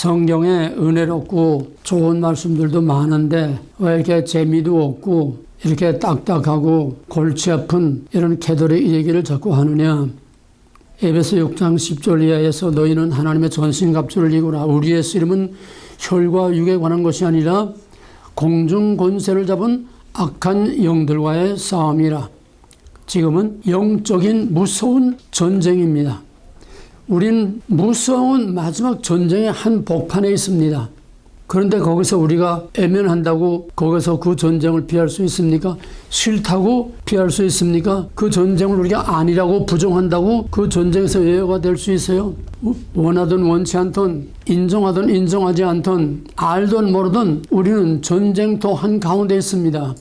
성경에 은혜롭고 좋은 말씀들도 많은데 왜 이렇게 재미도 없고 이렇게 딱딱하고 골치 아픈 이런 개돌의 얘기를 자꾸 하느냐. 에베소 6장 10절 이하에서 너희는 하나님의 전신갑주를 입으라. 우리의 씨름은 혈과 육에 관한 것이 아니라 공중 권세를 잡은 악한 영들과의 싸움이라. 지금은 영적인 무서운 전쟁입니다. 우린 무서운 마지막 전쟁의 한 복판에 있습니다. 그런데 거기서 우리가 애면한다고 거기서 그 전쟁을 피할 수 있습니까? 싫다고 피할 수 있습니까? 그 전쟁을 우리가 아니라고 부정한다고 그 전쟁에서 예외가 될 수 있어요? 원하든 원치 않든 인정하든 인정하지 않든 알든 모르든 우리는 전쟁터 한가운데 있습니다.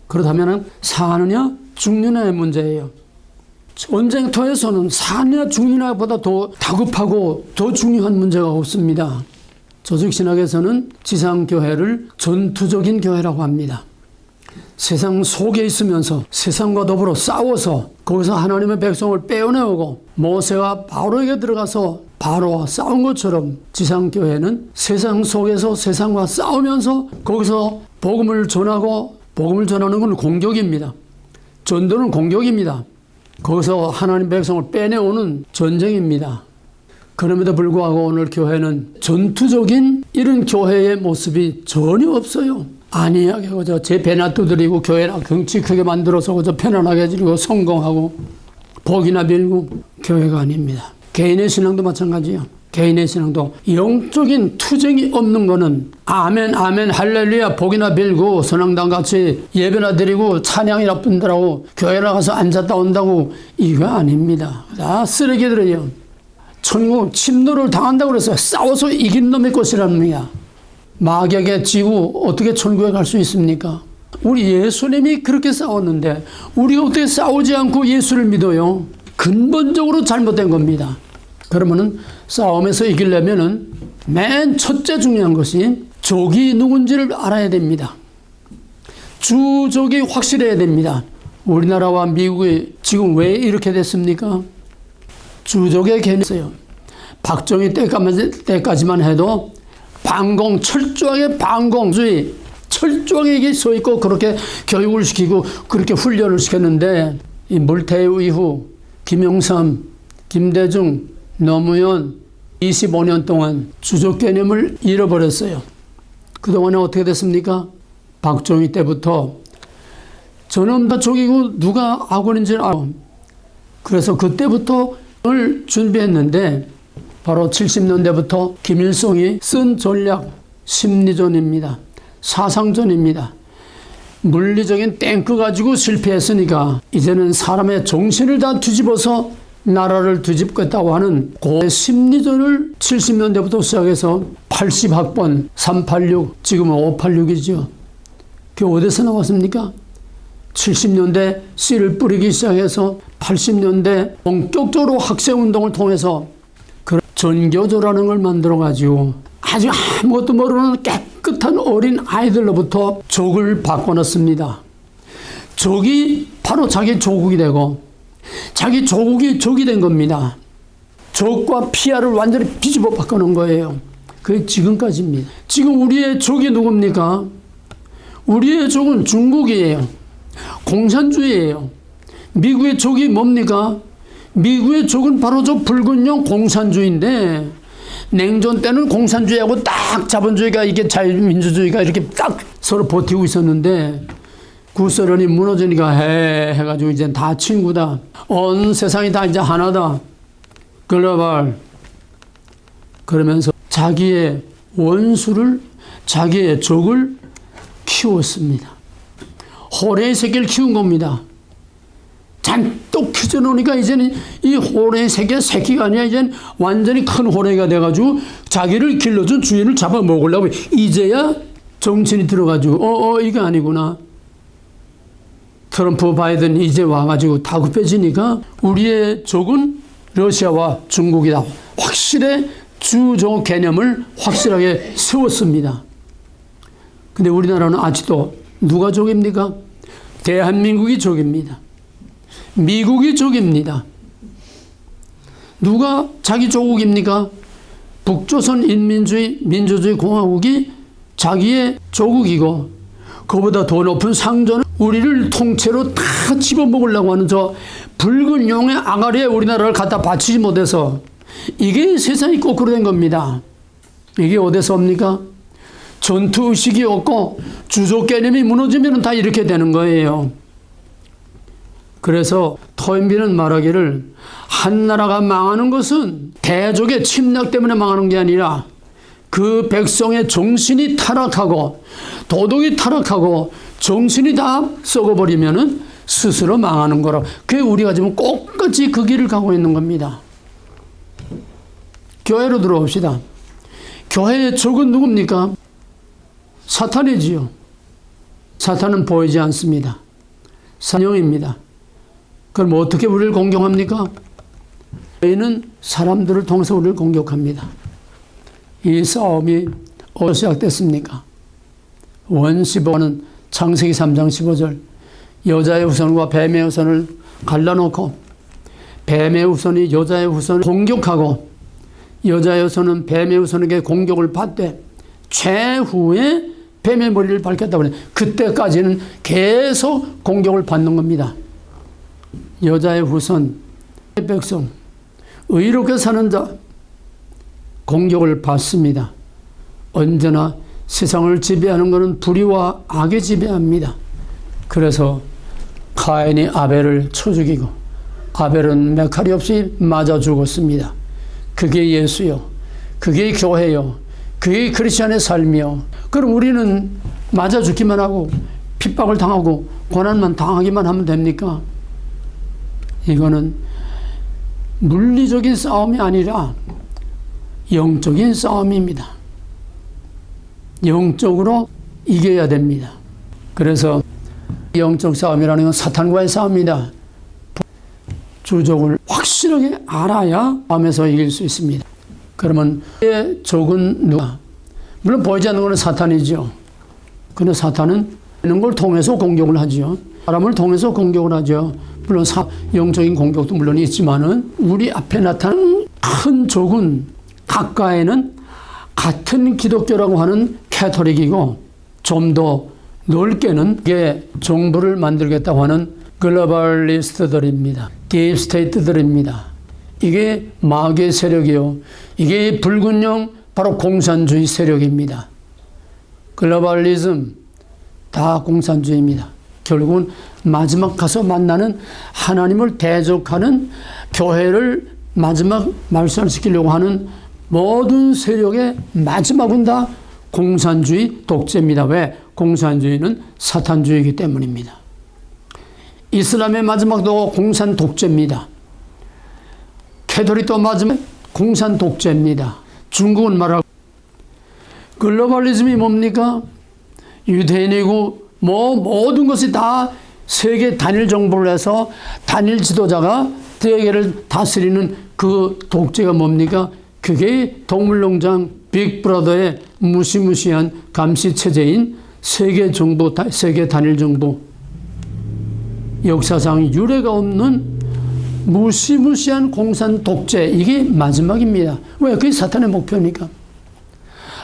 그렇다면 사느냐 죽느냐의 문제예요. 전쟁터에서는 사느냐 죽느냐보다 더 다급하고 더 중요한 문제가 없습니다. 조직신학에서는 지상교회를 전투적인 교회라고 합니다. 세상 속에 있으면서 세상과 더불어 싸워서 거기서 하나님의 백성을 빼어내오고 모세가 바로에게 들어가서 바로와 싸운 것처럼 지상교회는 세상 속에서 세상과 싸우면서 거기서 복음을 전하고 복음을 전하는 건 공격입니다. 전도는 공격입니다. 거기서 하나님 백성을 빼내오는 전쟁입니다. 그럼에도 불구하고 오늘 교회는 전투적인 이런 교회의 모습이 전혀 없어요. 안이하게 그저 제 배나 두드리고 교회나 경치 크게 만들어서 그저 편안하게 지르고 성공하고 복이나 빌고 교회가 아닙니다. 개인의 신앙도 마찬가지예요. 개인의 신앙도 영적인 투쟁이 없는 거는 아멘 아멘 할렐루야 복이나 빌고 선앙당 같이 예배나 드리고 찬양이나 분들하고 교회 나가서 앉았다 온다고 이거 아닙니다. 다 쓰레기들이에요. 천국 침노를 당한다고 그랬어요. 싸워서 이긴 놈의 것이라는 거야. 마귀에게 지고 어떻게 천국에 갈 수 있습니까? 우리 예수님이 그렇게 싸웠는데 우리가 어떻게 싸우지 않고 예수를 믿어요? 근본적으로 잘못된 겁니다. 그러면은 싸움에서 이기려면은 맨 첫째 중요한 것이 적이 누군지를 알아야 됩니다. 주적이 확실해야 됩니다. 우리나라와 미국이 지금 왜 이렇게 됐습니까? 주적의 개념이 있어요. 박정희 때까지만 해도 반공, 철저하게 반공주의, 철저하게 이게 서 있고 그렇게 교육을 시키고 그렇게 훈련을 시켰는데 이 물태우 이후 김영삼, 김대중, 노무현 25년 동안 주적 개념을 잃어버렸어요. 그동안에 어떻게 됐습니까? 박정희 때부터 저놈 다 적이고 누가 악원인지를 알고 그래서 그때부터 을 준비했는데 바로 70년대부터 김일성이 쓴 전략 심리전입니다. 사상전입니다. 물리적인 탱크 가지고 실패했으니까 이제는 사람의 정신을 다 뒤집어서 나라를 뒤집겠다고 하는 그 심리전을 70년대부터 시작해서 80학번 386 지금은 586이죠. 그게 어디서 나왔습니까? 70년대 씨를 뿌리기 시작해서 80년대 본격적으로 학생운동을 통해서 전교조라는 걸 만들어가지고 아주 아무것도 모르는 깨끗한 어린 아이들로부터 족을 바꿔놨습니다. 족이 바로 자기 조국이 되고 자기 조국이 적이 된 겁니다. 적과 피아를 완전히 뒤집어 바꿔놓은 거예요. 그게 지금까지입니다. 지금 우리의 적이 누굽니까? 우리의 적은 중국이에요. 공산주의예요. 미국의 적이 뭡니까? 미국의 적은 바로 저 붉은 용 공산주의인데 냉전 때는 공산주의하고 딱 자본주의가 이게 자유민주주의가 이렇게 딱 서로 버티고 있었는데 구소련이 무너지니까 해가지고 이제 다 친구다. 온 세상이 다 이제 하나다. 글로벌. 그러면서 자기의 원수를 자기의 적을 키웠습니다. 호래의 새끼를 키운 겁니다. 잔뜩 키워놓으니까 이제는 이 호래의 새끼가 아니라 이제는 완전히 큰 호래가 돼가지고 자기를 길러준 주인을 잡아먹으려고 이제야 정신이 들어가지고 이게 아니구나. 트럼프 바이든 이제 와가지고 다급해지니까 우리의 적은 러시아와 중국이다. 확실히 주적 개념을 확실하게 세웠습니다. 근데 우리나라는 아직도 누가 적입니까? 대한민국이 적입니다. 미국이 적입니다. 누가 자기 조국입니까? 북조선 민주주의 공화국이 자기의 조국이고 그보다 더 높은 상조는 우리를 통째로 다 집어먹으려고 하는 저 붉은 용의 아가리에 우리나라를 갖다 바치지 못해서 이게 세상이 거꾸로 된 겁니다. 이게 어디서 옵니까? 전투의식이 없고 주조 개념이 무너지면 다 이렇게 되는 거예요. 그래서 토인비는 말하기를 한 나라가 망하는 것은 대족의 침략 때문에 망하는 게 아니라 그 백성의 정신이 타락하고 도덕이 타락하고 정신이 다 썩어버리면 스스로 망하는 거라. 그게 우리가 지금 똑같이 그 길을 가고 있는 겁니다. 교회로 들어옵시다. 교회의 적은 누굽니까? 사탄이지요. 사탄은 보이지 않습니다. 사령입니다. 그럼 어떻게 우리를 공격합니까? 저희는 사람들을 통해서 우리를 공격합니다. 이 싸움이 어디서 시작됐습니까? 원시보는 창세기 3장 15절 여자의 후손과 뱀의 후손을 갈라놓고 뱀의 후손이 여자의 후손을 공격하고 여자의 후손은 뱀의 후손에게 공격을 받되 최후에 뱀의 머리를 밟겠다고 해요. 그때까지는 계속 공격을 받는 겁니다. 여자의 후손, 백성, 의롭게 사는 자 공격을 받습니다. 언제나 세상을 지배하는 것은 불의와 악이 지배합니다. 그래서 카인이 아벨을 쳐 죽이고 아벨은 메칼이 없이 맞아 죽었습니다. 그게 예수요. 그게 교회요. 그게 크리스천의 삶이요. 그럼 우리는 맞아 죽기만 하고 핍박을 당하고 고난만 당하기만 하면 됩니까? 이거는 물리적인 싸움이 아니라 영적인 싸움입니다. 영적으로 이겨야 됩니다. 그래서 영적 싸움이라는 건 사탄과의 싸움이다. 주적을 확실하게 알아야 싸움에서 이길 수 있습니다. 그러면 적은 누가? 물론 보이지 않는 것은 사탄이죠. 그런데 사탄은 이런 걸 통해서 공격을 하죠. 사람을 통해서 공격을 하죠. 물론 영적인 공격도 물론 있지만은 우리 앞에 나타난 큰 적은 가까이는 같은 기독교라고 하는 캐토릭이고 좀 더 넓게는 이게 정부를 만들겠다고 하는 글로벌리스트들입니다. 딥스테이트들입니다. 이게 마귀의 세력이요. 이게 붉은 영 바로 공산주의 세력입니다. 글로벌리즘 다 공산주의입니다. 결국은 마지막 가서 만나는 하나님을 대적하는 교회를 마지막 말살시키려고 하는 모든 세력의 마지막은 다 공산주의 독재입니다. 왜? 공산주의는 사탄주의이기 때문입니다. 이슬람의 마지막도 공산 독재입니다. 캐톨릭도 마지막 공산 독재입니다. 중국은 말하고 글로벌리즘이 뭡니까? 유대인이고 모든 것이 다 세계 단일 정부를 해서 단일 지도자가 세계를 다스리는 그 독재가 뭡니까? 그게 동물농장 빅브라더의 무시무시한 감시체제인 세계 정부, 세계 단일 정부. 역사상 유례가 없는 무시무시한 공산 독재. 이게 마지막입니다. 왜? 그게 사탄의 목표니까.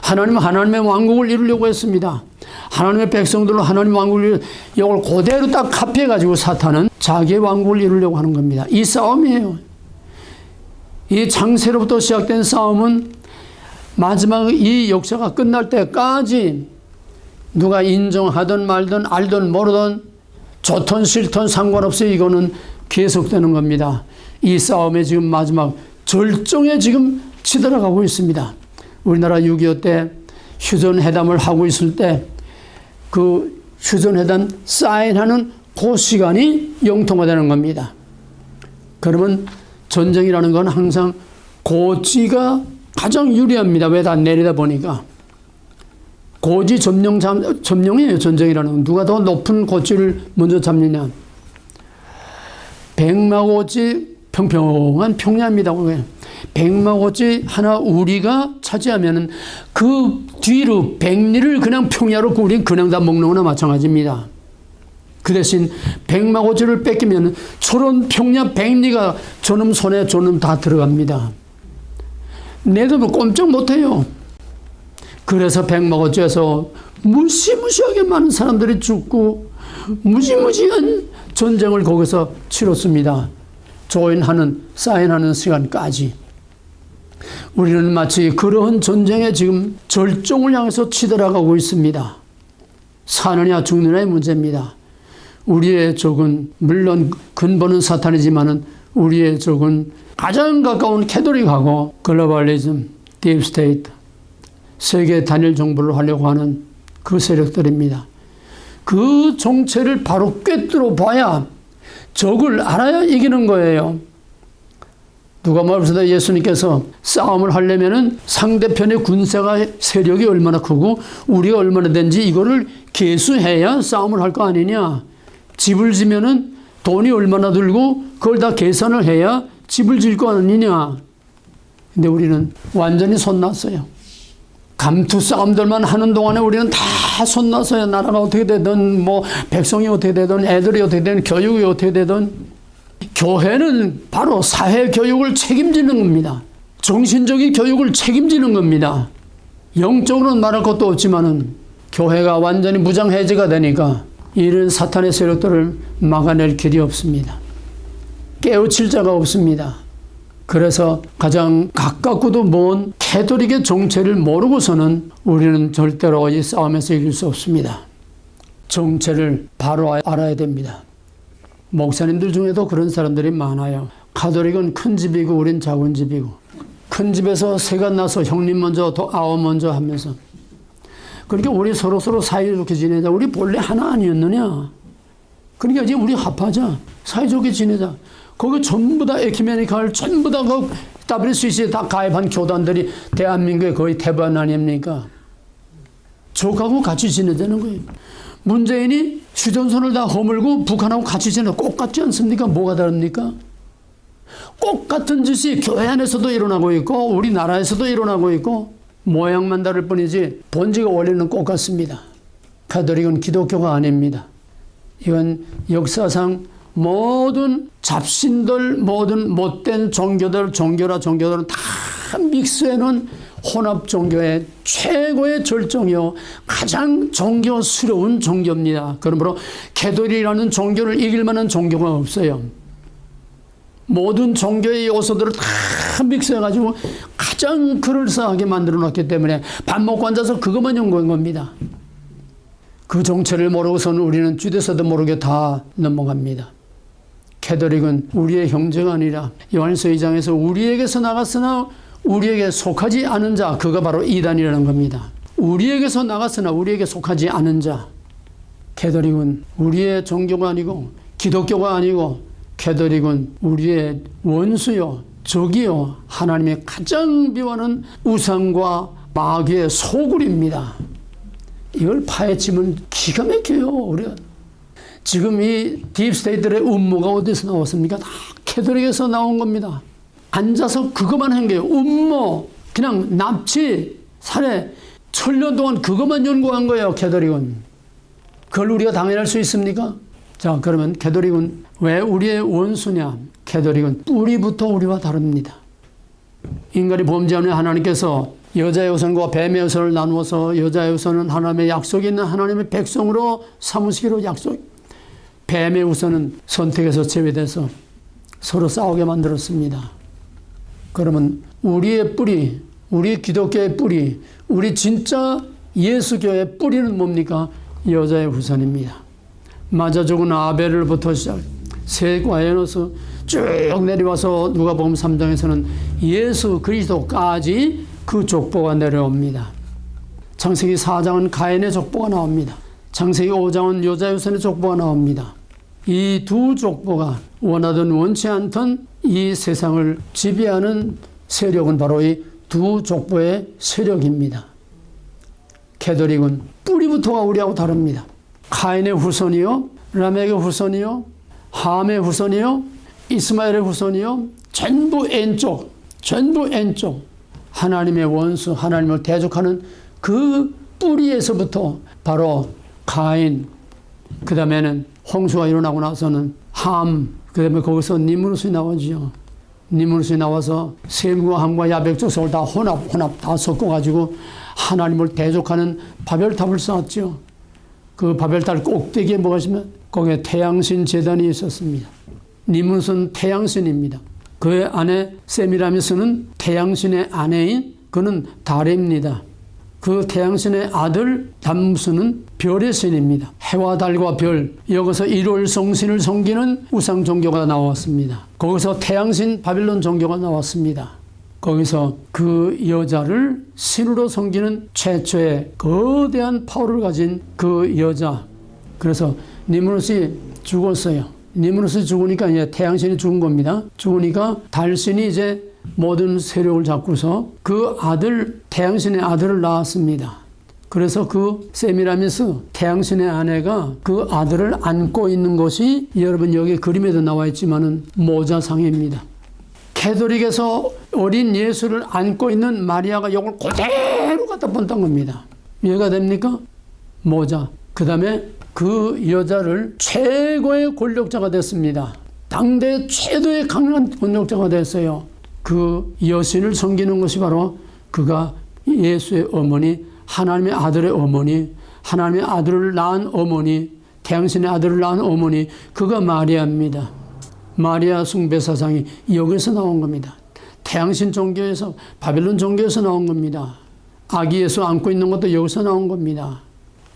하나님은 하나님의 왕국을 이루려고 했습니다. 하나님의 백성들로 하나님의 왕국을 이루려고 이걸 그대로 딱 합해가지고 사탄은 자기의 왕국을 이루려고 하는 겁니다. 이 싸움이에요. 이 창세로부터 시작된 싸움은 마지막 이 역사가 끝날 때까지 누가 인정하든 말든 알든 모르든 좋든 싫든 상관없이 이거는 계속되는 겁니다. 이 싸움의 지금 마지막 절정에 지금 치달아가고 있습니다. 우리나라 6.25 때 휴전회담을 하고 있을 때 그 휴전회담 사인하는 그 시간이 영통화되는 겁니다. 그러면 전쟁이라는 건 항상 고지가 가장 유리합니다. 왜? 다 내리다 보니까. 고지 점령이에요. 전쟁이라는 건. 누가 더 높은 고지를 먼저 잡느냐. 백마고지 평평한 평야입니다. 백마고지 하나 우리가 차지하면 그 뒤로 백리를 그냥 평야로 우린 그냥 다 먹는 거나 마찬가지입니다. 그 대신 백마고지를 뺏기면 초론 평야 백리가 저놈 손에 저놈 다 들어갑니다. 내도 꼼짝 못해요. 그래서 백마고죄에서 무시무시하게 많은 사람들이 죽고 무시무시한 전쟁을 거기서 치렀습니다. 조인하는, 사인하는 시간까지. 우리는 마치 그러한 전쟁에 지금 절정을 향해서 치달아가고 있습니다. 사느냐 죽느냐의 문제입니다. 우리의 적은 물론 근본은 사탄이지만은 우리의 적은 가장 가까운 캐톨릭하고 글로벌리즘, 딥스테이트, 세계 단일 정부를 하려고 하는 그 세력들입니다. 그 정체를 바로 꿰뚫어 봐야 적을 알아야 이기는 거예요. 누가 말해도 예수님께서 싸움을 하려면은 상대편의 군사가 세력이 얼마나 크고 우리가 얼마나 된지 이거를 계수해야 싸움을 할 거 아니냐. 집을 지면은 돈이 얼마나 들고 그걸 다 계산을 해야 집을 질 거 아니냐. 근데 우리는 완전히 손났어요. 감투 싸움들만 하는 동안에 우리는 다 손났어요. 나라가 어떻게 되든 뭐 백성이 어떻게 되든 애들이 어떻게 되든 교육이 어떻게 되든. 교회는 바로 사회 교육을 책임지는 겁니다. 정신적인 교육을 책임지는 겁니다. 영적으로는 말할 것도 없지만은 교회가 완전히 무장해제가 되니까 이런 사탄의 세력들을 막아낼 길이 없습니다. 깨우칠 자가 없습니다. 그래서 가장 가깝고도 먼 캐톨릭의 정체를 모르고서는 우리는 절대로 이 싸움에서 이길 수 없습니다. 정체를 바로 알아야 됩니다. 목사님들 중에도 그런 사람들이 많아요. 가톨릭은 큰 집이고 우린 작은 집이고 큰 집에서 새가 나서 형님 먼저 아우 먼저 하면서 그러니까 우리 서로 사이좋게 지내자. 우리 본래 하나 아니었느냐. 그러니까 이제 우리 합하자. 사이좋게 지내자. 거기 전부 다 에큐메니칼 전부 다 그 WCC에 다 가입한 교단들이 대한민국의 거의 대부분 아닙니까? 적하고 같이 지내자는 거예요. 문재인이 휴전선을 다 허물고 북한하고 같이 지내고 꼭 같지 않습니까? 뭐가 다릅니까? 꼭 같은 짓이 교회 안에서도 일어나고 있고 우리나라에서도 일어나고 있고 모양만 다를 뿐이지 본질과 원리는 똑같습니다. 가톨릭은 기독교가 아닙니다. 이건 역사상 모든 잡신들, 모든 못된 종교들은 다 믹스해놓은 혼합 종교의 최고의 절정이요 가장 종교스러운 종교입니다. 그러므로 가톨릭이라는 종교를 이길 만한 종교가 없어요. 모든 종교의 요소들을 다 믹스해가지고 가장 그럴싸하게 만들어놨기 때문에 밥 먹고 앉아서 그것만 연구한 겁니다. 그 정체를 모르고서는 우리는 쥐대서도 모르게 다 넘어갑니다. 가톨릭은 우리의 형제가 아니라 요한일서 2장에서 우리에게서 나갔으나 우리에게 속하지 않은 자, 그가 바로 이단이라는 겁니다. 우리에게서 나갔으나 우리에게 속하지 않은 자. 가톨릭은 우리의 종교가 아니고 기독교가 아니고 가톨릭은 우리의 원수요 적이요 하나님의 가장 미워하는 우상과 마귀의 소굴입니다. 이걸 파헤치면 기가 막혀요. 우리가 지금 이 딥스테이트의 음모가 어디서 나왔습니까? 다 가톨릭에서 나온 겁니다. 앉아서 그것만 한 거예요. 음모, 그냥 납치, 살해, 1000년 동안 그것만 연구한 거예요. 가톨릭은. 그걸 우리가 당연할 수 있습니까? 자, 그러면 가톨릭은 왜 우리의 원수냐? 가톨릭은 뿌리부터 우리와 다릅니다. 인간이 범죄하면 하나님께서 여자의 후손과 뱀의 후손을 나누어서 여자의 후손은 하나님의 약속이 있는 하나님의 백성으로 삼으시기로 약속. 뱀의 후손은 선택에서 제외돼서 서로 싸우게 만들었습니다. 그러면 우리의 뿌리, 우리 기독교의 뿌리, 우리 진짜 예수교의 뿌리는 뭡니까? 여자의 후손입니다. 맞아 죽은 아벨을부터 시작 세 과연에서 쭉 내려와서 누가복음 3장에서는 예수 그리스도까지 그 족보가 내려옵니다. 창세기 4장은 가인의 족보가 나옵니다. 창세기 5장은 여자의 후손의 족보가 나옵니다. 이 두 족보가 원하든 원치 않던 이 세상을 지배하는 세력은 바로 이 두 족보의 세력입니다. 가톨릭은 뿌리부터가 우리하고 다릅니다. 가인의 후손이요, 라멕의 후손이요, 함의 후손이요, 이스마엘의 후손이요, 전부 N쪽, 하나님의 원수, 하나님을 대적하는 그 뿌리에서부터 바로 가인, 그 다음에는 홍수가 일어나고 나서는 함, 그 다음에 거기서 니므롯이 나오죠. 니무롯이 나와서 셈과 함과 야백족속을 다 혼합 다 섞어가지고 하나님을 대적하는 바벨탑을 쌓았죠. 그 바벨탑 꼭대기에 뭐가 있으면 거기에 태양신 제단이 있었습니다. 니무롯은 태양신입니다. 그의 아내 세미라미스는 태양신의 아내인 그는 달입니다. 그 태양신의 아들 담무스는 별의 신입니다. 해와 달과 별, 여기서 일월성신을 섬기는 우상 종교가 나왔습니다. 거기서 태양신 바빌론 종교가 나왔습니다. 거기서 그 여자를 신으로 섬기는 최초의 거대한 파워를 가진 그 여자. 그래서 니무롯이 죽었어요. 니무롯이 죽으니까 이제 태양신이 죽은 겁니다. 죽으니까 달신이 이제 모든 세력을 잡고서 그 아들, 태양신의 아들을 낳았습니다. 그래서 그 세미라미스, 태양신의 아내가 그 아들을 안고 있는 것이 여러분 여기 그림에도 나와 있지만은 모자상입니다. 캐톨릭에서 어린 예수를 안고 있는 마리아가 이걸 그대로 갖다 본단 겁니다. 이해가 됩니까? 모자. 그 다음에 그 여자를 최고의 권력자가 됐습니다. 당대 최고의 강한 권력자가 됐어요. 그 여신을 섬기는 것이 바로 그가 예수의 어머니, 하나님의 아들의 어머니, 하나님의 아들을 낳은 어머니, 태양신의 아들을 낳은 어머니, 그가 마리아입니다. 마리아 숭배 사상이 여기서 나온 겁니다. 태양신 종교에서, 바벨론 종교에서 나온 겁니다. 아기 예수 안고 있는 것도 여기서 나온 겁니다.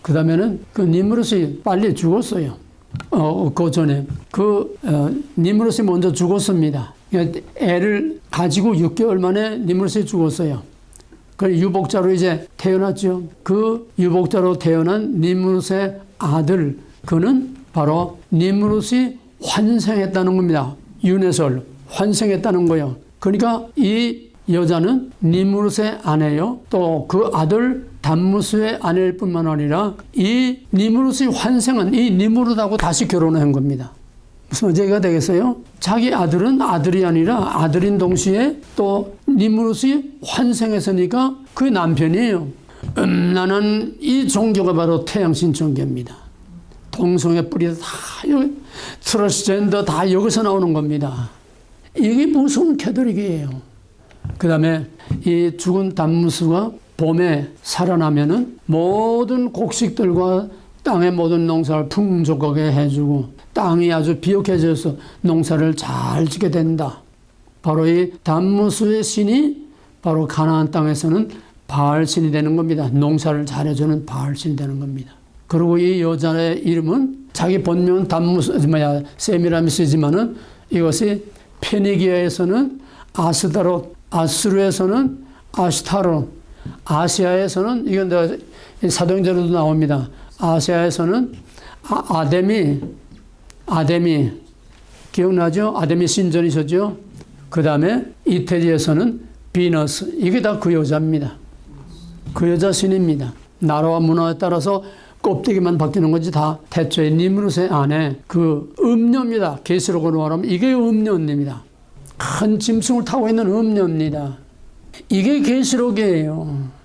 그 다음에는 그 니무롯이 빨리 죽었어요. 그 전에 니무롯이 먼저 죽었습니다. 애를 가지고 6개월 만에 니무롯이 죽었어요. 그 유복자로 이제 태어났죠. 그 유복자로 태어난 니무롯의 아들, 그는 바로 니무롯이 환생했다는 겁니다. 윤회설, 환생했다는 거예요. 그러니까 이 여자는 니무롯의 아내요. 또 그 아들 담무스의 아내일 뿐만 아니라 이 니무롯이 환생한 이 니무롯하고 다시 결혼한 겁니다. 무슨 문제가 되겠어요? 자기 아들은 아들이 아니라 아들인 동시에 또 니무롯이 환생했으니까 그 남편이에요. 나는 이 종교가 바로 태양신 종교입니다. 동성애 뿌리 다 트랜스젠더 다 여기서 나오는 겁니다. 이게 무슨 캐톨릭이에요. 그 다음에 이 죽은 담무스가 봄에 살아나면은 모든 곡식들과 땅의 모든 농사를 풍족하게 해주고 땅이 아주 비옥해져서 농사를 잘 짓게 된다. 바로 이 담무스의 신이 바로 가나안 땅에서는 바알신이 되는 겁니다. 농사를 잘해주는 바알신이 되는 겁니다. 그리고 이 여자의 이름은 자기 본명은 세미라미스지만은 이것이 페니기아에서는 아스다롯, 아수르에서는 아시타롯, 아시아에서는 이건 사도행전에도 나옵니다. 아시아에서는 아데미 기억나죠? 아데미 신전이셨죠? 그 다음에 이태리에서는 비너스. 이게 다 그 여자입니다. 그 여자 신입니다. 나라와 문화에 따라서 껍데기만 바뀌는 건지 다 태초에 니무롯의 아내 그 음녀입니다. 계시록으로 말하면 이게 음녀입니다. 큰 짐승을 타고 있는 음녀입니다. 이게 계시록이에요.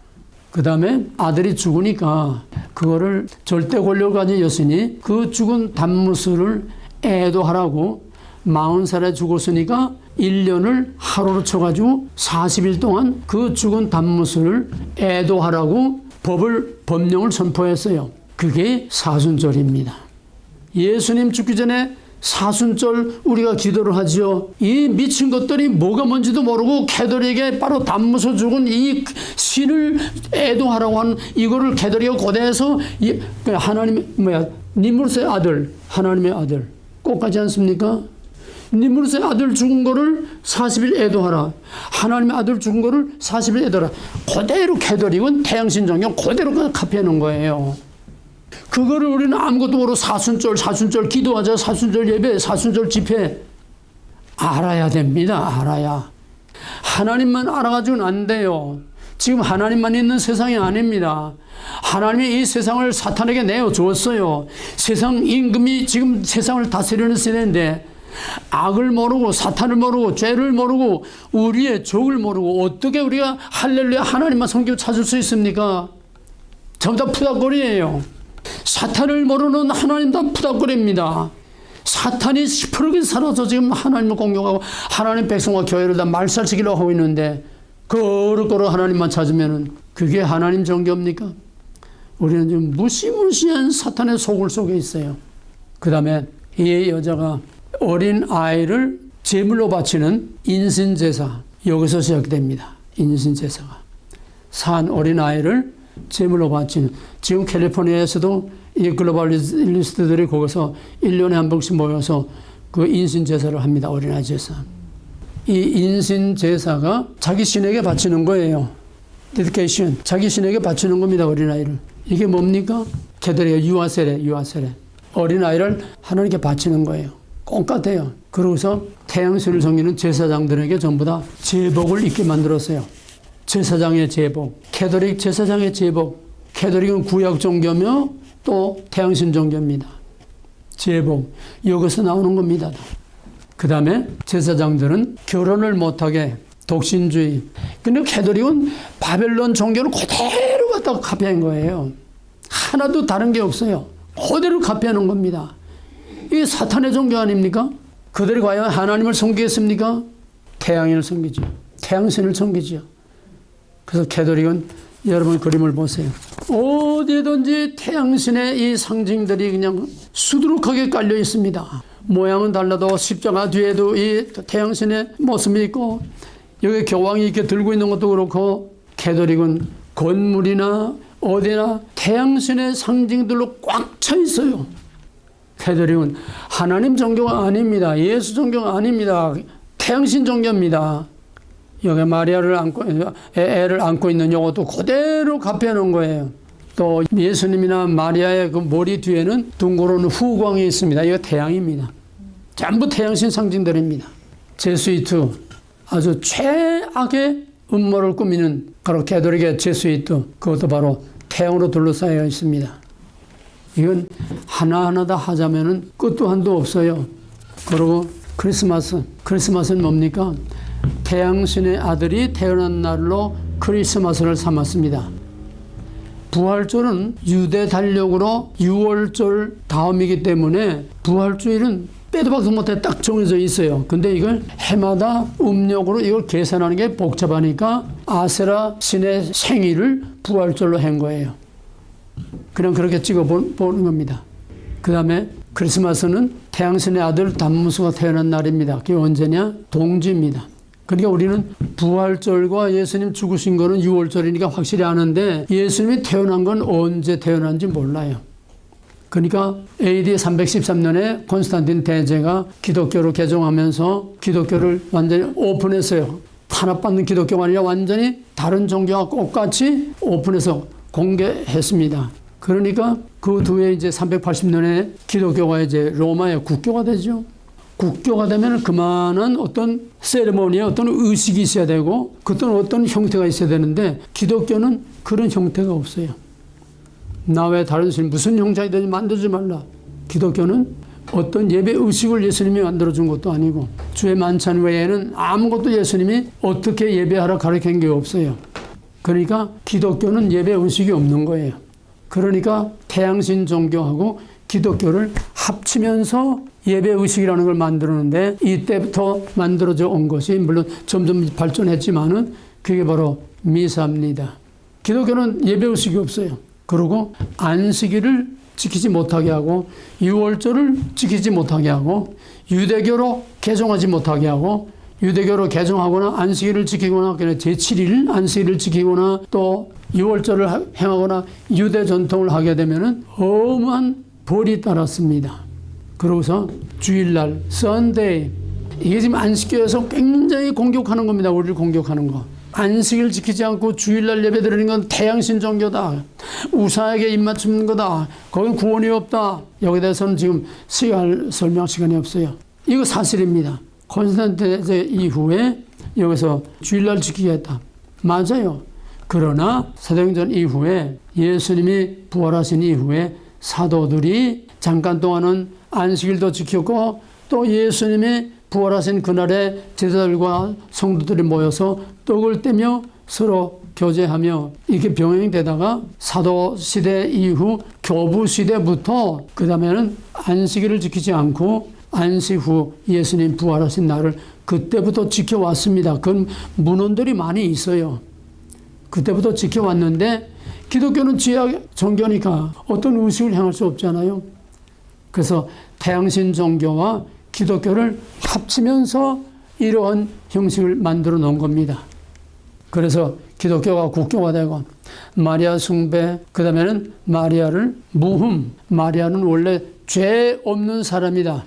그 다음에 아들이 죽으니까 그거를 절대 권력을 가진 여신이 그 죽은 담무스를 애도하라고 40살에 죽었으니까 1년을 하루로 쳐가지고 40일 동안 그 죽은 담무스를 애도하라고 법령을 선포했어요. 그게 사순절입니다. 예수님 죽기 전에 사순절 우리가 기도를 하죠. 이 미친 것들이 뭐가 뭔지도 모르고 캐톨릭에 바로 담무스 죽은 이 신을 애도하라고 하는 이거를 캐톨릭이 고대해서 하나님 니무롯의 아들, 하나님의 아들 꼭 가지 않습니까? 니무롯의 아들 죽은 거를 40일 애도하라. 하나님의 아들 죽은 거를 40일 애도하라. 그대로 캐톨릭은 태양신 종교 그대로 카피해 놓은 거예요. 그거를 우리는 아무것도 모르고 사순절 기도하자, 사순절 예배, 사순절 집회 알아야 됩니다. 알아야. 하나님만 알아가지고는 안 돼요. 지금 하나님만 있는 세상이 아닙니다. 하나님이 이 세상을 사탄에게 내어주었어요. 세상 임금이 지금 세상을 다스리는 세대인데 악을 모르고 사탄을 모르고 죄를 모르고 우리의 적을 모르고 어떻게 우리가 할렐루야 하나님만 섬기고 찾을 수 있습니까? 전부 다 푸닥거리예요. 사탄을 모르는 하나님 다 푸닥거립니다. 사탄이 시퍼렇게 살아서 지금 하나님을 공격하고 하나님 백성과 교회를 다 말살시키려고 하고 있는데 거룩거룩 하나님만 찾으면은 그게 하나님 정교입니까? 우리는 지금 무시무시한 사탄의 소굴 속에 있어요. 그 다음에 이 여자가 어린 아이를 제물로 바치는 인신제사, 여기서 시작됩니다. 인신제사가. 산 어린 아이를 제물로 바치는, 지금 캘리포니아에서도 이 글로벌리스트들이 거기서 1년에 한 번씩 모여서 그 인신제사를 합니다. 어린아이 제사. 이 인신제사가 자기 신에게 바치는 거예요. 데디케이션. 자기 신에게 바치는 겁니다. 어린아이를. 이게 뭡니까? 걔들이 유아세례. 어린아이를 하나님께 바치는 거예요. 똑같아요. 그러고서 태양신을 섬기는 제사장들에게 전부 다 제복을 입게 만들었어요. 제사장의 제복. 캐톨릭 제사장의 제복. 캐톨릭은 구약 종교며 또 태양신 종교입니다. 제복. 여기서 나오는 겁니다. 그 다음에 제사장들은 결혼을 못하게 독신주의. 근데 캐톨릭은 바벨론 종교를 그대로 갖다가 카피한 거예요. 하나도 다른 게 없어요. 그대로 카피하는 겁니다. 이게 사탄의 종교 아닙니까? 그들이 과연 하나님을 섬기겠습니까? 태양인을 섬기죠. 태양신을 섬기죠. 그래서 캐톨릭은 여러분 그림을 보세요. 어디든지 태양신의 이 상징들이 그냥 수두룩하게 깔려 있습니다. 모양은 달라도 십자가 뒤에도 이 태양신의 모습이 있고 여기 교황이 이렇게 들고 있는 것도 그렇고 캐톨릭은 건물이나 어디나 태양신의 상징들로 꽉 차 있어요. 캐톨릭은 하나님 종교가 아닙니다. 예수 종교가 아닙니다. 태양신 종교입니다. 여기 마리아를 안고, 애를 안고 있는 요것도 그대로 카피해놓은 거예요. 또 예수님이나 마리아의 그 머리 뒤에는 둥그런 후광이 있습니다. 이거 태양입니다. 전부 태양신 상징들입니다. 제수이트, 아주 최악의 음모를 꾸미는 바로 캐톨릭의 제수이트, 그것도 바로 태양으로 둘러싸여 있습니다. 이건 하나하나 다 하자면은 끝도 한도 없어요. 그리고 크리스마스는 뭡니까? 태양신의 아들이 태어난 날로 크리스마스를 삼았습니다. 부활절은 유대 달력으로 6월절 다음이기 때문에 부활주일은 빼도 박도 못해 딱 정해져 있어요. 근데 이걸 해마다 음력으로 이걸 계산하는 게 복잡하니까 아세라 신의 생일을 부활절로 한 거예요. 그냥 그렇게 찍어보는 겁니다. 그 다음에 크리스마스는 태양신의 아들 담무수가 태어난 날입니다. 그게 언제냐? 동지입니다. 그러니까 우리는 부활절과 예수님 죽으신 거는 6월절이니까 확실히 아는데 예수님이 태어난 건 언제 태어난지 몰라요. 그러니까 AD 313년에 콘스탄틴 대제가 기독교를 개종하면서 기독교를 완전히 오픈했어요. 탄압받는 기독교가 아니라 완전히 다른 종교와 똑같이 오픈해서 공개했습니다. 그러니까 그 뒤에 이제 380년에 기독교가 이제 로마의 국교가 되죠. 국교가 되면 그만한 어떤 세레모니에 어떤 의식이 있어야 되고 어떤 형태가 있어야 되는데 기독교는 그런 형태가 없어요. 나 외에 다른 스님 무슨 형제이든지 만들지 말라. 기독교는 어떤 예배 의식을 예수님이 만들어준 것도 아니고 주의 만찬 외에는 아무것도 예수님이 어떻게 예배하라 가르친 게 없어요. 그러니까 기독교는 예배 의식이 없는 거예요. 그러니까 태양신 종교하고 기독교를 합치면서 예배 의식이라는 걸 만들었는데 이때부터 만들어져 온 것이 물론 점점 발전했지만은 그게 바로 미사입니다. 기독교는 예배 의식이 없어요. 그리고 안식일을 지키지 못하게 하고 6월절을 지키지 못하게 하고 유대교로 개종하지 못하게 하고 유대교로 개종하거나 안식일을 지키거나 제7일 안식일을 지키거나 또 6월절을 행하거나 유대 전통을 하게 되면은 어마한 벌이 따랐습니다. 그러고서 주일날 선데이 이게 지금 안식교에서 굉장히 공격하는 겁니다. 우리를 공격하는 거. 안식일 지키지 않고 주일날 예배 드리는 건 태양신 종교다. 우상에게 입맞추는 거다. 거긴 구원이 없다. 여기에 대해서는 지금 설명 시간이 없어요. 이거 사실입니다. 콘스탄틴 대제 이후에 여기서 주일날 지키겠다. 맞아요. 그러나 사도행전 이후에 예수님이 부활하신 이후에 사도들이 잠깐 동안은 안식일도 지켰고 또 예수님이 부활하신 그날에 제자들과 성도들이 모여서 떡을 떼며 서로 교제하며 이렇게 병행이 되다가 사도 시대 이후 교부 시대부터 그 다음에는 안식일을 지키지 않고 안식 후 예수님 부활하신 날을 그때부터 지켜왔습니다. 그건 문헌들이 많이 있어요. 그때부터 지켜왔는데 기독교는 지하 종교니까 어떤 의식을 행할 수 없잖아요. 그래서 태양신 종교와 기독교를 합치면서 이러한 형식을 만들어 놓은 겁니다. 그래서 기독교가 국교화되고 마리아 숭배, 그 다음에는 마리아를 무흠, 마리아는 원래 죄 없는 사람이다.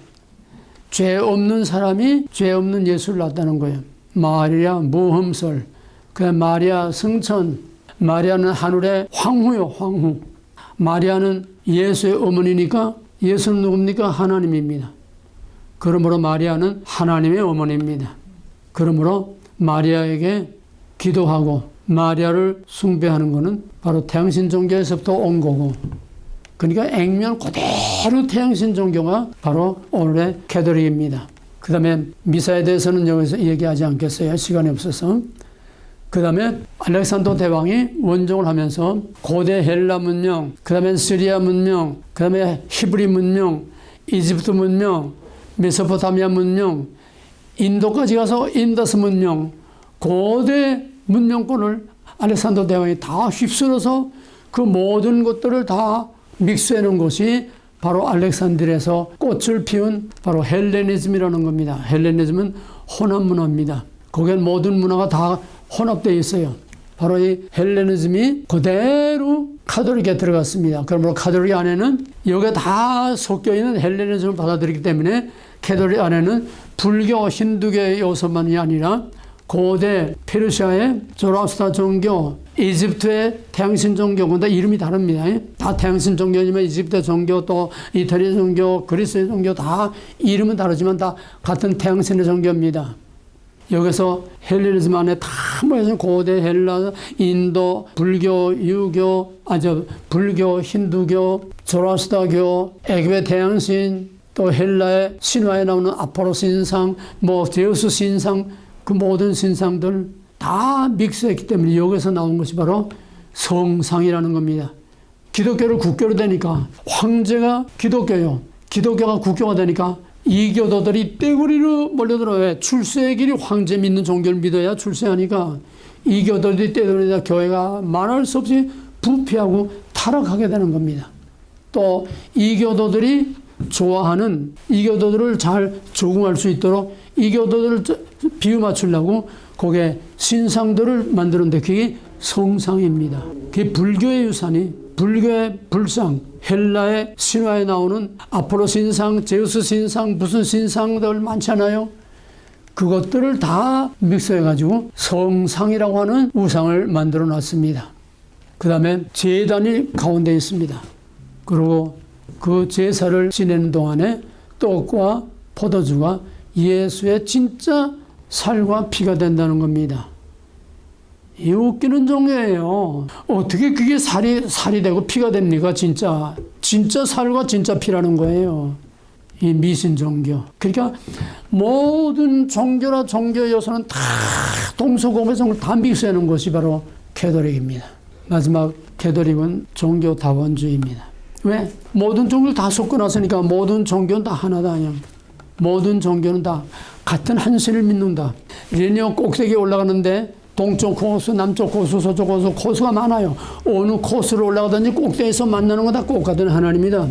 죄 없는 사람이 죄 없는 예수를 낳았다는 거예요. 마리아 무흠설, 그 마리아 승천, 마리아는 하늘의 황후요, 황후. 마리아는 예수의 어머니니까 예수는 누굽니까? 하나님입니다. 그러므로 마리아는 하나님의 어머니입니다. 그러므로 마리아에게 기도하고 마리아를 숭배하는 것은 바로 태양신 종교에서부터 온 거고, 그러니까 액면 그대로 태양신 종교가 바로 오늘의 캐톨릭입니다. 그 다음에 미사에 대해서는 여기서 얘기하지 않겠어요. 시간이 없어서. 그 다음에 알렉산더 대왕이 원종을 하면서 고대 헬라 문명, 그 다음에 시리아 문명, 그 다음에 히브리 문명, 이집트 문명, 메소포타미아 문명, 인도까지 가서 인더스 문명, 고대 문명권을 알렉산더 대왕이 다 휩쓸어서 그 모든 것들을 다 믹스해 놓은 것이 바로 알렉산드리아에서 꽃을 피운 바로 헬레니즘이라는 겁니다. 헬레니즘은 혼합 문화입니다. 거기엔 모든 문화가 다 혼합되어 있어요. 바로 이 헬레니즘이 그대로 카톨릭에 들어갔습니다. 그러므로 카톨릭 안에는 여기에 다 섞여 있는 헬레니즘을 받아들이기 때문에 카톨릭 안에는 불교, 힌두교의 요소만이 아니라 고대 페르시아의 조라스타 종교, 이집트의 태양신 종교, 근데 이름이 다릅니다. 다 태양신 종교지만 이집트 종교, 또 이태리 종교, 그리스 종교 다 이름은 다르지만 다 같은 태양신의 종교입니다. 여기서 헬레니즘 안에 다 모여서 고대 헬라, 인도, 불교, 유교, 불교, 힌두교, 조라스타교, 애굽의 태양신, 또 헬라의 신화에 나오는 아폴로 신상, 제우스 신상, 그 모든 신상들 다 믹스했기 때문에 여기서 나온 것이 바로 성상이라는 겁니다. 기독교를 국교로 되니까 황제가 기독교요. 기독교가 국교가 되니까 이교도들이 떼구리로 몰려들어요. 왜? 출세의 길이 황제 믿는 종교를 믿어야 출세하니까 이교도들이 떼구리다 교회가 말할 수 없이 부패하고 타락하게 되는 겁니다. 또 이교도들이 좋아하는 이교도들을 잘 적응할 수 있도록 이교도들을 비유 맞추려고 거기에 신상들을 만드는데 그게 성상입니다. 그게 불교의 유산이 불교의 불상, 헬라의 신화에 나오는 아폴로 신상, 제우스 신상, 무슨 신상들 많잖아요. 그것들을 다 믹스해가지고 성상이라고 하는 우상을 만들어 놨습니다. 그 다음에 제단이 가운데 있습니다. 그리고 그 제사를 지내는 동안에 떡과 포도주가 예수의 진짜 살과 피가 된다는 겁니다. 이 웃기는 종교예요. 어떻게 그게 살이 되고 피가 됩니까? 진짜 살과 진짜 피라는 거예요. 이 미신 종교. 그러니까 모든 종교나 종교 요소는 다 동서고개성을 다 믹스하는 것이 바로 캐톨릭입니다. 마지막 캐톨릭은 종교 다원주의입니다. 왜? 모든 종교를 다 섞어놨으니까 모든 종교는 다 하나다. 그냥. 모든 종교는 다 같은 한 신을 믿는다. 레니어 꼭대기에 올라가는데 동쪽 코스, 남쪽 코스, 서쪽 코스, 코스가 많아요. 어느 코스로 올라가든지 꼭대기에서 만나는 건 다 똑같은 하나님이다.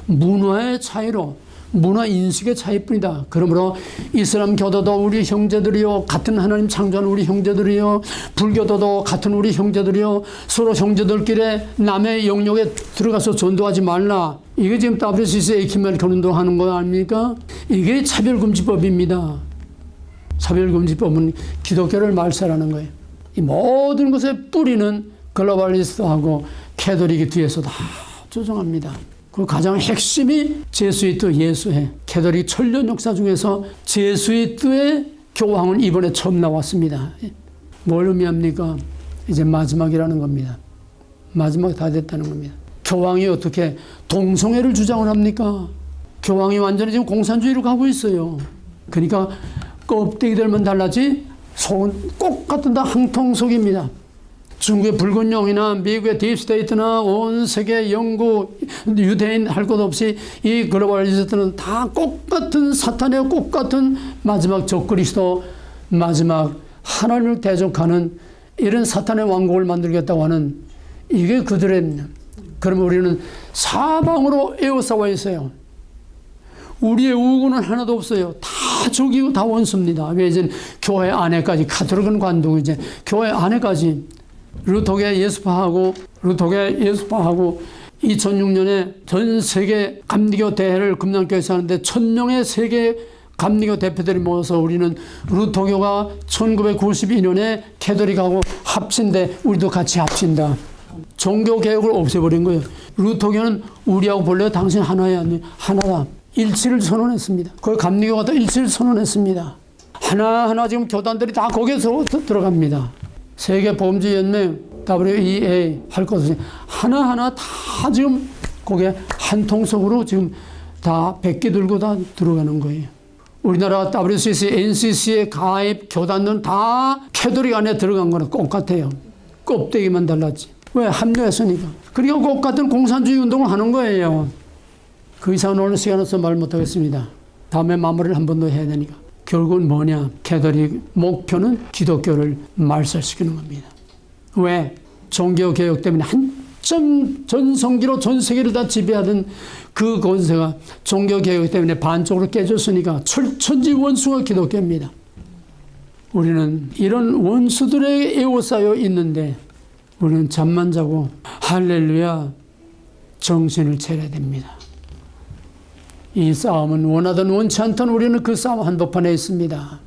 문화의 차이로, 문화 인식의 차이뿐이다. 그러므로 이슬람 교도도 우리 형제들이요, 같은 하나님 창조한 우리 형제들이요, 불교도도 같은 우리 형제들이요, 서로 형제들끼리 남의 영역에 들어가서 전도하지 말라. 이게 지금 WCC 에이키멜 교훈도 하는 거 아닙니까? 이게 차별금지법입니다. 차별금지법은 기독교를 말살하는 거예요. 이 모든 것의 뿌리는 글로벌리스트하고 캐톨릭이 뒤에서 다 조종합니다. 그 가장 핵심이 제수이트 예수회. 캐톨릭 천년 역사 중에서 제수이트의 교황은 이번에 처음 나왔습니다. 뭘 의미합니까? 이제 마지막이라는 겁니다. 마지막 다 됐다는 겁니다. 교황이 어떻게 동성애를 주장을 합니까? 교황이 완전히 지금 공산주의로 가고 있어요. 그러니까 껍데기들만 달라지 속은 똑같은 다 항통속입니다. 중국의 붉은 용이나 미국의 딥스테이트나 온 세계 영국, 유대인 할 것 없이 이 글로벌리스트는 다 똑같은 사탄의 똑같은 마지막 적그리스도, 마지막 하나님을 대적하는 이런 사탄의 왕국을 만들겠다고 하는 이게 그들의. 그러면 우리는 사방으로 에워싸워 있어요. 우리의 우군은 하나도 없어요. 다 적이고 다 원수입니다. 왜 이제 교회 안에까지 카톨릭은 관두고 이제 교회 안에까지 루터계 예수파하고 2006년에 전 세계 감리교 대회를 금남교에서 하는데 1000명의 세계 감리교 대표들이 모여서 우리는 루터교가 1992년에 캐톨릭하고 합친데 우리도 같이 합친다. 종교 개혁을 없애버린 거예요. 루터교는 우리하고 본래 당신 하나야, 하나다. 일치를 선언했습니다. 거기 감리교가 또 일치를 선언했습니다. 하나하나 지금 교단들이 다 거기에서 들어갑니다. 세계보험주의연맹 WEA 할 것 없이 하나하나 다 지금 거기에 한 통속으로 지금 다 100개 들고 다 들어가는 거예요. 우리나라 WCC, NCC의 가입 교단은 다 캐톨릭 안에 들어간 거는 똑같아요. 껍데기만 달랐지. 왜? 합류했으니까. 그리고 똑같은 공산주의 운동을 하는 거예요. 그 이상은 오늘 시간에서 말 못하겠습니다. 다음에 마무리를 한 번 더 해야 되니까. 결국은 뭐냐? 캐톨릭 목표는 기독교를 말살시키는 겁니다. 왜? 종교개혁 때문에 한점 전성기로 전 세계를 다 지배하던 그 권세가 종교개혁 때문에 반쪽으로 깨졌으니까 철천지 원수가 기독교입니다. 우리는 이런 원수들에게 에워싸여 있는데 우리는 잠만 자고 할렐루야 정신을 차려야 됩니다. 이 싸움은 원하든 원치 않든 우리는 그 싸움 한복판에 있습니다.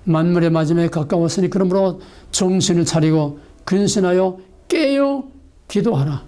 만물의 마지막에 가까웠으니 그러므로 정신을 차리고 근신하여 깨어 기도하라.